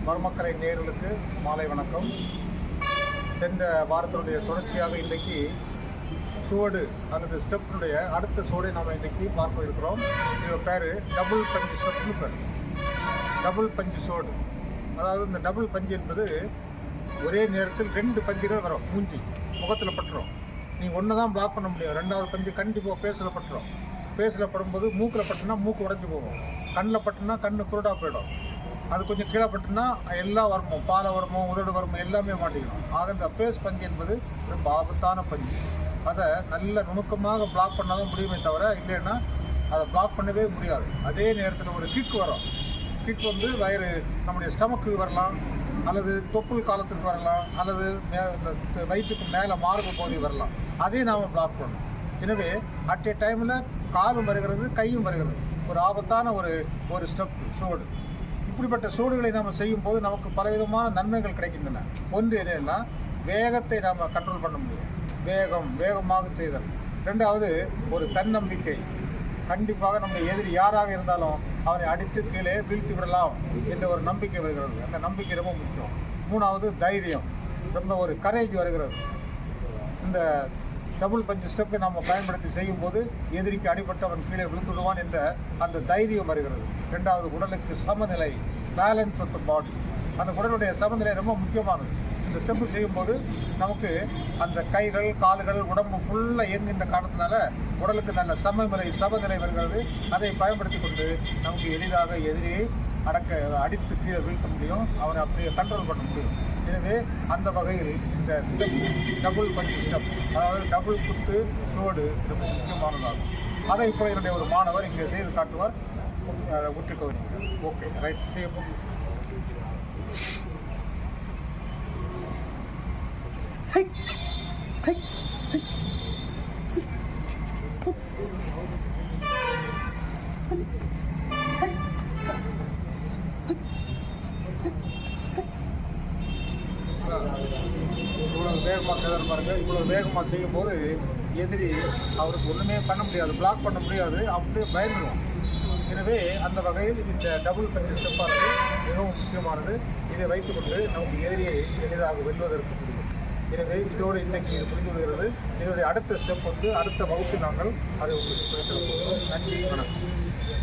மருமக்கரை நேயர்களுக்கு மாலை வணக்கம். சென்ற வாரத்தினுடைய தொடர்ச்சியாக இன்றைக்கு சுவடு அல்லது ஸ்டெப்பினுடைய அடுத்த சுவடை நாம் இன்றைக்கி பார்க்க இருக்கிறோம். இது பேர் டபுள் பஞ்சு ஸ்டெப்னு பேர். டபுள் பஞ்சு சுவடு, அதாவது இந்த டபுள் பஞ்சு என்பது ஒரே நேரத்தில் 2 பஞ்சுகள் வரும். முகத்தில் பட்டுரும். நீங்கள் ஒன்று தான் பிளாக் பண்ண முடியும். 2வது பஞ்சு கண்டிப்பாக பேஸில் பட்டுரும். பேஸில் படும்போது மூக்கில் பட்டுனா மூக்கு உடைஞ்சி போகும், கண்ணில் பட்டுனா கண்ணு குருடாக போயிடும். அது கொஞ்சம் கீழே பட்டுனா எல்லா வருமோ, பாலை வருமோ, உதடு வருமோ எல்லாமே மாட்டிக்கணும். ஆக இந்த பேஸ் பஞ்சு என்பது ரொம்ப ஆபத்தான பஞ்சு. அதை நல்ல நுணுக்கமாக பிளாக் பண்ணால் தான் முடியுமே தவிர, இல்லைன்னா அதை பிளாக் பண்ணவே முடியாது. அதே நேரத்தில் ஒரு கிக் வரும். கிக் வந்து வயிறு நம்முடைய ஸ்டமக்கு வரலாம், அல்லது தொப்புள் காலத்துக்கு வரலாம், அல்லது வயிற்றுக்கு மேலே மார்பு பகுதி வரலாம். அதையும் நாம் பிளாக் பண்ணணும். எனவே அட் ஏ டைமில் காலும் வருகிறது, கையும் வருகிறது. ஒரு ஆபத்தான ஒரு ஸ்டெப் சோடு. இப்படிப்பட்ட சோடுகளை நாம் செய்யும் போது நமக்கு பலவிதமான நன்மைகள் கிடைக்கின்றன. ஒன்று என்னன்னா, வேகத்தை நாம் கண்ட்ரோல் பண்ண முடியும். வேகமாக செய்தல். 2வது ஒரு தன்னம்பிக்கை. கண்டிப்பாக நம்ம எதிரி யாராக இருந்தாலும் அவனை அடித்து கீழே வீழ்த்தி விடலாம் என்ற ஒரு நம்பிக்கை வருகிறது. அந்த நம்பிக்கை ரொம்ப முக்கியம். 3வது தைரியம். ரொம்ப ஒரு கரேஜ் வருகிறது. இந்த டபுள் பஞ்சு ஸ்டெப்பை நாம் பயன்படுத்தி செய்யும்போது எதிரிக்கு அடிபட்டு அவன் கீழே விழுந்துடுவான் என்ற அந்த தைரியம் வருகிறது. 2வது உடலுக்கு சமநிலை, பேலன்ஸ் ஆஃப் த பாடி. அந்த உடலுடைய சமநிலை ரொம்ப முக்கியமானது. இந்த ஸ்டெப்பு செய்யும்போது நமக்கு அந்த கைகள், கால்கள், உடம்பு ஃபுல்லாக இயங்குகின்ற காரணத்தினால உடலுக்கு நல்ல சமநிலை வருகிறது. அதை பயன்படுத்தி கொண்டு நமக்கு எளிதாக எதிரியை அடித்து கீழே வீழ்த்த முடியும், அவனை அப்படியே கண்ட்ரோல் பண்ண முடியும். எனவே அந்த வகையில் இந்த ஸ்டெப் டபுள் பஞ்சு ஸ்டெப், அதாவது டபுள் குத்து சோடு ரொம்ப முக்கியமானதாகும். அதை இப்போ என்னுடைய ஒரு மாணவர் இங்கே செய்து காட்டுவார். உற்று கவனிங்க. ஓகே, ரைட், செய்யப்போம். இவ்வளோ வேகமாக செய்தார் பாருங்கள். இவ்வளோ வேகமாக செய்யும்போது எதிரி அவருக்கு ஒன்றுமே பண்ண முடியாது, பிளாக் பண்ண முடியாது, அப்படியே பயந்துடுவான். எனவே அந்த வகையில் இந்த டபுள் பஞ்சு ஸ்டெப்பானது மிகவும் முக்கியமானது. இதை வைத்துக்கொண்டு நமக்கு எதிரியை எளிதாக வெல்வதற்கு முடியும். எனவே இதோடு இன்றைக்கு இது புரிந்து விடுகிறது. இதனுடைய அடுத்த ஸ்டெப் வந்து அடுத்த வகுப்பில் நாங்கள் அதை உங்களுக்கு சொல்லித் தரப் போகிறோம். நன்றி, வணக்கம்.